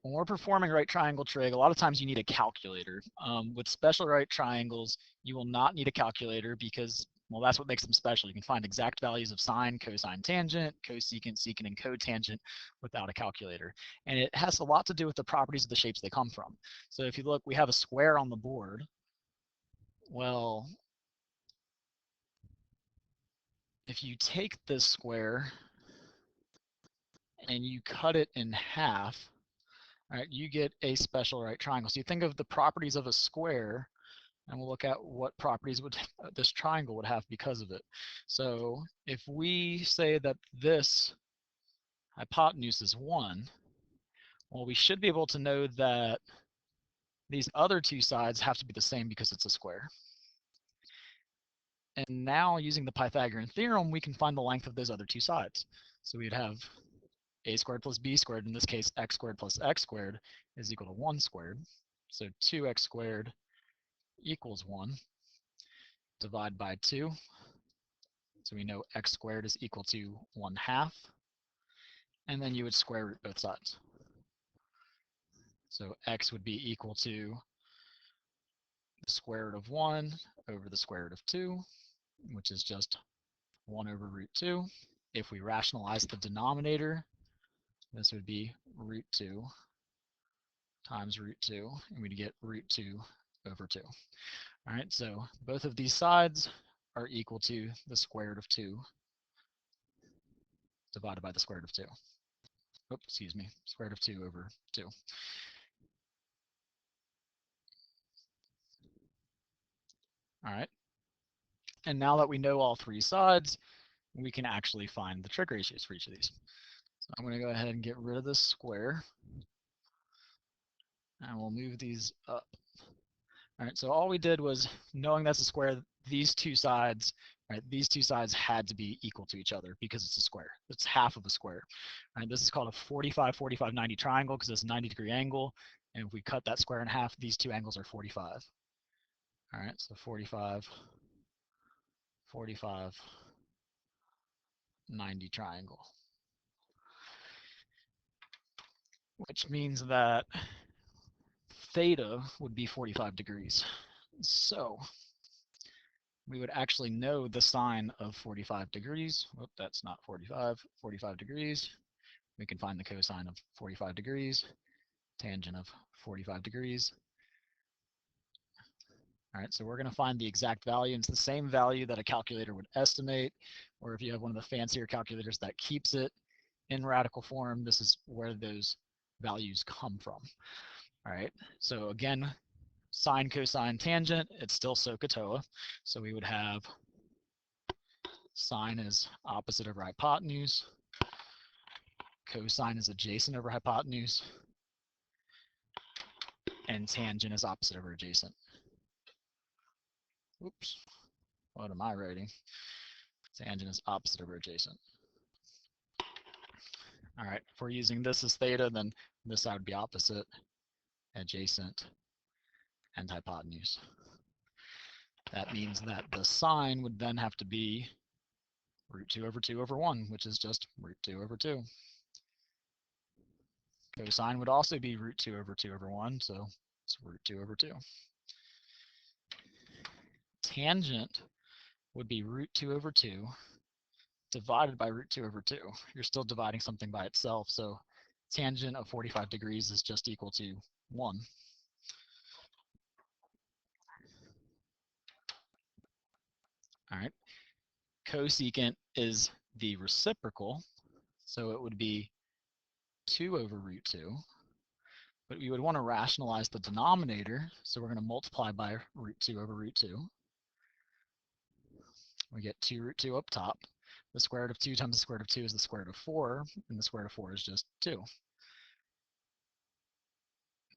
when we're performing right triangle trig, a lot of times you need a calculator. With special right triangles, you will not need a calculator because, well, that's what makes them special. You can find exact values of sine, cosine, tangent, cosecant, secant, and cotangent without a calculator. And it has a lot to do with the properties of the shapes they come from. So if you look, we have a square on the board. Well, if you take this square and you cut it in half, all right, you get a special right triangle. So you think of the properties of a square, and we'll look at what properties would this triangle would have because of it. So if we say that this hypotenuse is 1, well, we should be able to know that these other two sides have to be the same because it's a square. And now using the Pythagorean theorem, we can find the length of those other two sides. So we'd have a squared plus b squared, in this case x squared plus x squared, is equal to 1 squared. So 2x squared equals 1. Divide by 2. So we know x squared is equal to 1/2. And then you would square root both sides. So x would be equal to the square root of 1 over the square root of 2, which is just 1 over root 2. If we rationalize the denominator, this would be root 2 times root 2, and we'd get root 2 over 2. All right, so both of these sides are equal to the square root of 2 divided by the square root of 2. Oops, excuse me, square root of 2 over 2. All right, and now that we know all three sides, we can actually find the trig ratios for each of these. So I'm going to go ahead and get rid of this square, and we'll move these up. All right, so all we did was, knowing that's a square, these two sides, right, these two sides had to be equal to each other because it's a square. It's half of a square. All right, this is called a 45, 45, 90 triangle because it's a 90-degree angle. And if we cut that square in half, these two angles are 45. All right, so 45, 45, 90 triangle. Which means that theta would be 45 degrees. So we would actually know the sine of 45 degrees. Whoop, that's not 45, 45 degrees. We can find the cosine of 45 degrees, tangent of 45 degrees. All right, so we're going to find the exact value. And it's the same value that a calculator would estimate, or if you have one of the fancier calculators that keeps it in radical form, this is where those values come from. All right, so again, sine, cosine, tangent, it's still SOHCAHTOA. So we would have sine is opposite over hypotenuse, cosine is adjacent over hypotenuse, and tangent is opposite over adjacent. Oops, what am I writing? Tangent is opposite over adjacent. All right, if we're using this as theta, then this side would be opposite, adjacent, and hypotenuse. That means that the sine would then have to be root 2 over 2 over 1, which is just root 2 over 2. Cosine would also be root 2 over 2 over 1, so it's root 2 over 2. Tangent would be root 2 over 2 divided by root 2 over 2. You're still dividing something by itself, so tangent of 45 degrees is just equal to 1. All right. Cosecant is the reciprocal, so it would be 2 over root 2. But we would want to rationalize the denominator, so we're going to multiply by root 2 over root 2. We get 2 root 2 up top. The square root of 2 times the square root of 2 is the square root of 4, and the square root of 4 is just 2.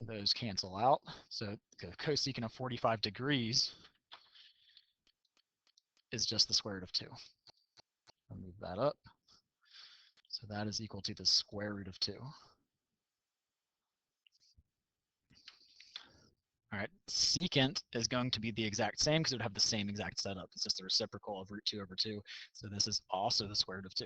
Those cancel out, so the cosecant of 45 degrees is just the square root of 2. I'll move that up. So that is equal to the square root of 2. All right, secant is going to be the exact same because it would have the same exact setup. It's just the reciprocal of root 2 over 2. So this is also the square root of 2.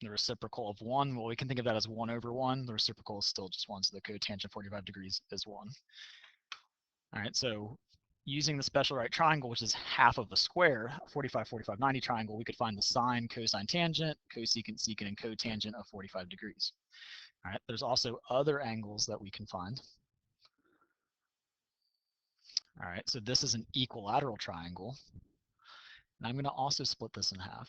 the reciprocal of 1, well, we can think of that as 1 over 1. The reciprocal is still just 1, so the cotangent 45 degrees is 1. All right, so using the special right triangle, which is half of a square, 45, 45, 90 triangle, we could find the sine, cosine, tangent, cosecant, secant, and cotangent of 45 degrees. All right, there's also other angles that we can find. All right, so this is an equilateral triangle. And I'm going to also split this in half.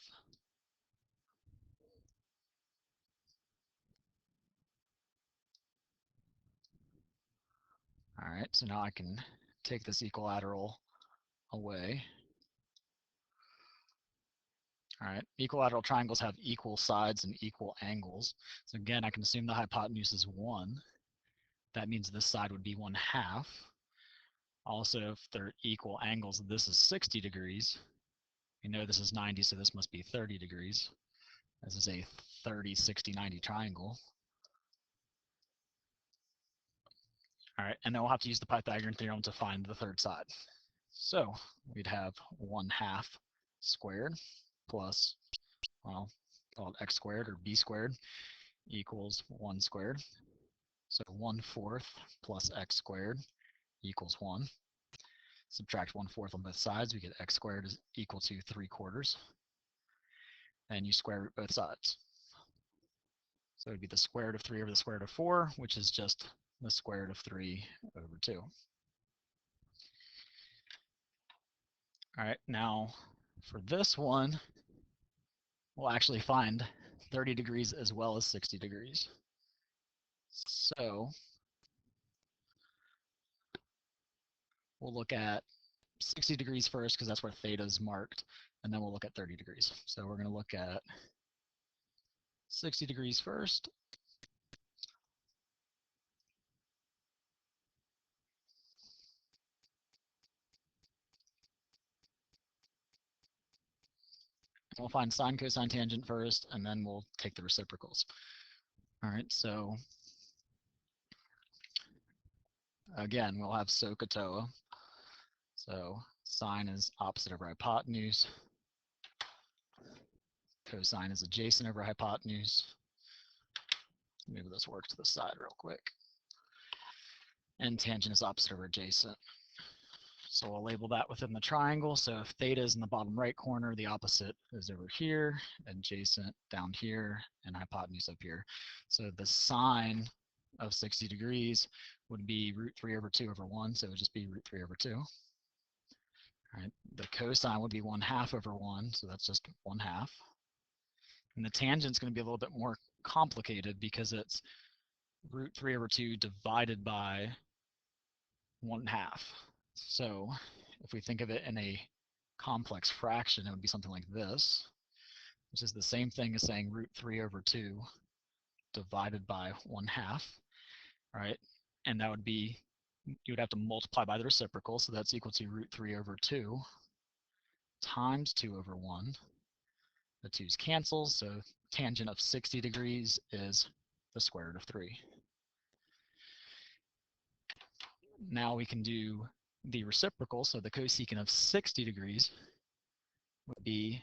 All right, so now I can take this equilateral away. All right, equilateral triangles have equal sides and equal angles. So again, I can assume the hypotenuse is 1. That means this side would be 1/2. Also, if they're equal angles, this is 60 degrees. We know this is 90, so this must be 30 degrees. This is a 30, 60, 90 triangle. All right, and then we'll have to use the Pythagorean theorem to find the third side. So we'd have 1/2 squared plus, well, call it x squared or b squared equals 1 squared. So 1/4 plus x squared equals 1. Subtract 1/4 on both sides, we get x squared is equal to 3/4. And you square root both sides. So it would be the square root of 3 over the square root of 4, which is just the square root of 3 over 2. All right, now for this one, we'll actually find 30 degrees as well as 60 degrees. So we'll look at 60 degrees first because that's where theta is marked, and then we'll look at 30 degrees. So we're going to look at 60 degrees first. We'll find sine, cosine, tangent first, and then we'll take the reciprocals. All right, so again, we'll have SOHCAHTOA. So sine is opposite over hypotenuse. Cosine is adjacent over hypotenuse. Move this work to the side real quick. And tangent is opposite over adjacent. So we'll label that within the triangle. So if theta is in the bottom right corner, the opposite is over here, adjacent down here, and hypotenuse up here. So the sine of 60 degrees would be root 3 over 2 over 1, so it would just be root 3 over 2. All right, the cosine would be 1/2 over 1, so that's just 1/2. And the tangent is going to be a little bit more complicated because it's root 3 over 2 divided by 1/2. So if we think of it in a complex fraction, it would be something like this, which is the same thing as saying root 3 over 2 divided by 1/2, right? And that would be, you would have to multiply by the reciprocal, so that's equal to root 3 over 2 times 2 over 1. The 2's cancel, so tangent of 60 degrees is the square root of 3. Now we can do the reciprocal, so the cosecant of 60 degrees would be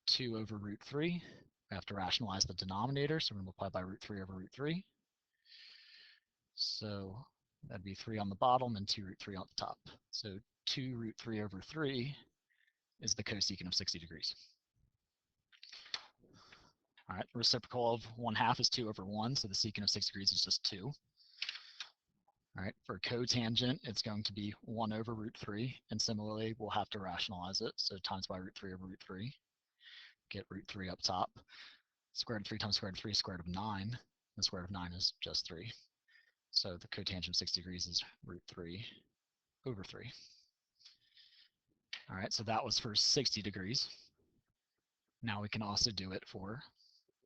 2 over root 3. We have to rationalize the denominator, so we're going to multiply by root 3 over root 3. So that'd be 3 on the bottom and 2 root 3 on the top. So 2 root 3 over 3 is the cosecant of 60 degrees. All right, the reciprocal of 1/2 is 2 over 1, so the secant of 60 degrees is just 2. All right, for cotangent, it's going to be 1 over root 3, and similarly, we'll have to rationalize it, so times by root 3 over root 3. Get root 3 up top. Square root of 3 times square root of 3 is square root of 9. The square root of 9 is just 3. So the cotangent of 60 degrees is root 3 over 3. All right, so that was for 60 degrees. Now we can also do it for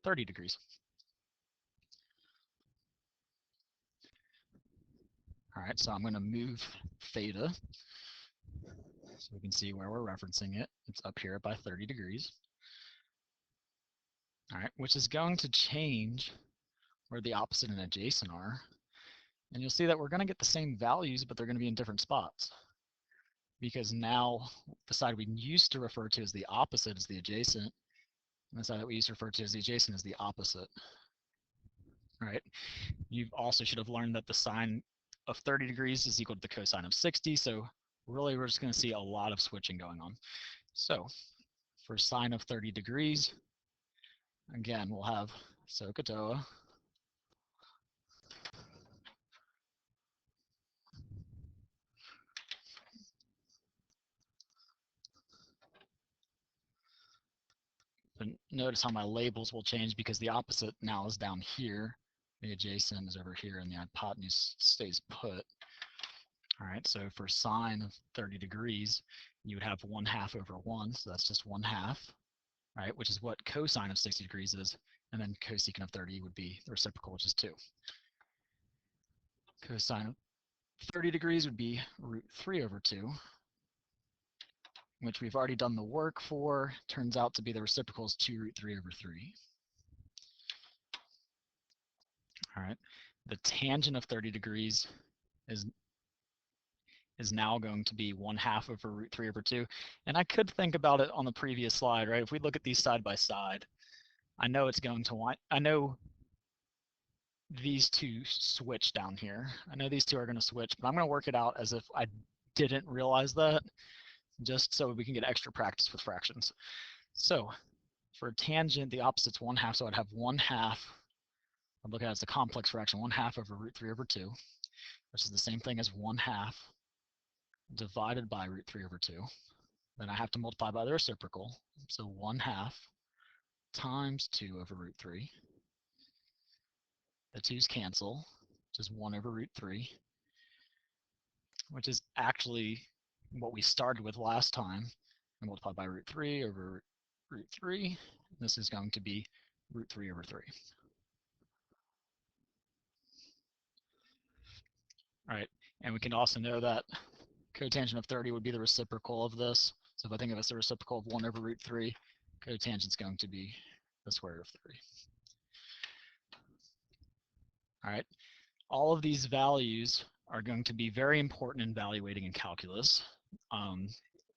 30 degrees. All right, so I'm going to move theta so we can see where we're referencing it. It's up here by 30 degrees. All right, which is going to change where the opposite and adjacent are. And you'll see that we're going to get the same values, but they're going to be in different spots. Because now the side we used to refer to as the opposite is the adjacent, And the side that we used to refer to as the adjacent is the opposite. All right. You also should have learned that the sine of 30 degrees is equal to the cosine of 60. So really, we're just going to see a lot of switching going on. So for sine of 30 degrees, again, we'll have SOHCAHTOA but notice how my labels will change because the opposite now is down here. The adjacent is over here and the hypotenuse stays put. All right, so for sine of 30 degrees, you would have 1/2 over 1, so that's just 1/2, right, which is what cosine of 60 degrees is, and then cosecant of 30 would be the reciprocal, which is 2. Cosine of 30 degrees would be √3 over 2, which we've already done the work for. Turns out to be the reciprocal is 2√3 over 3. All right, the tangent of 30 degrees is now going to be 1/2 over √3 over 2. And I could think about it on the previous slide, right? If we look at these side by side, I know it's going to I know these two switch down here. I know these two are going to switch, but I'm going to work it out as if I didn't realize that, just so we can get extra practice with fractions. So for tangent, the opposite's 1/2, so I'd have 1/2. I'm looking at it as a complex fraction, 1/2 over √3 over 2, which is the same thing as 1/2 divided by √3 over 2. Then I have to multiply by the reciprocal, so 1/2 times 2 over √3. The 2's cancel, which is 1 over √3, which is actually what we started with last time. And multiply by √3 over √3. This is going to be √3 over 3. All right, and we can also know that cotangent of 30 would be the reciprocal of this. So if I think of it as the reciprocal of 1 over √3, cotangent is going to be the square root of 3. All right, all of these values are going to be very important in evaluating in calculus.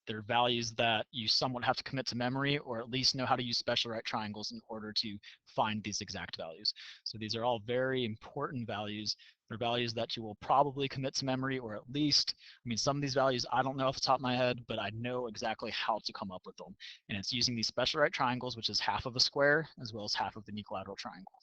They're values that you somewhat have to commit to memory, or at least know how to use special right triangles in order to find these exact values. So these are all very important values. They're values that you will probably commit to memory, or at least, I mean, some of these values I don't know off the top of my head, but I know exactly how to come up with them. And it's using these special right triangles, which is half of a square, as well as half of an equilateral triangle.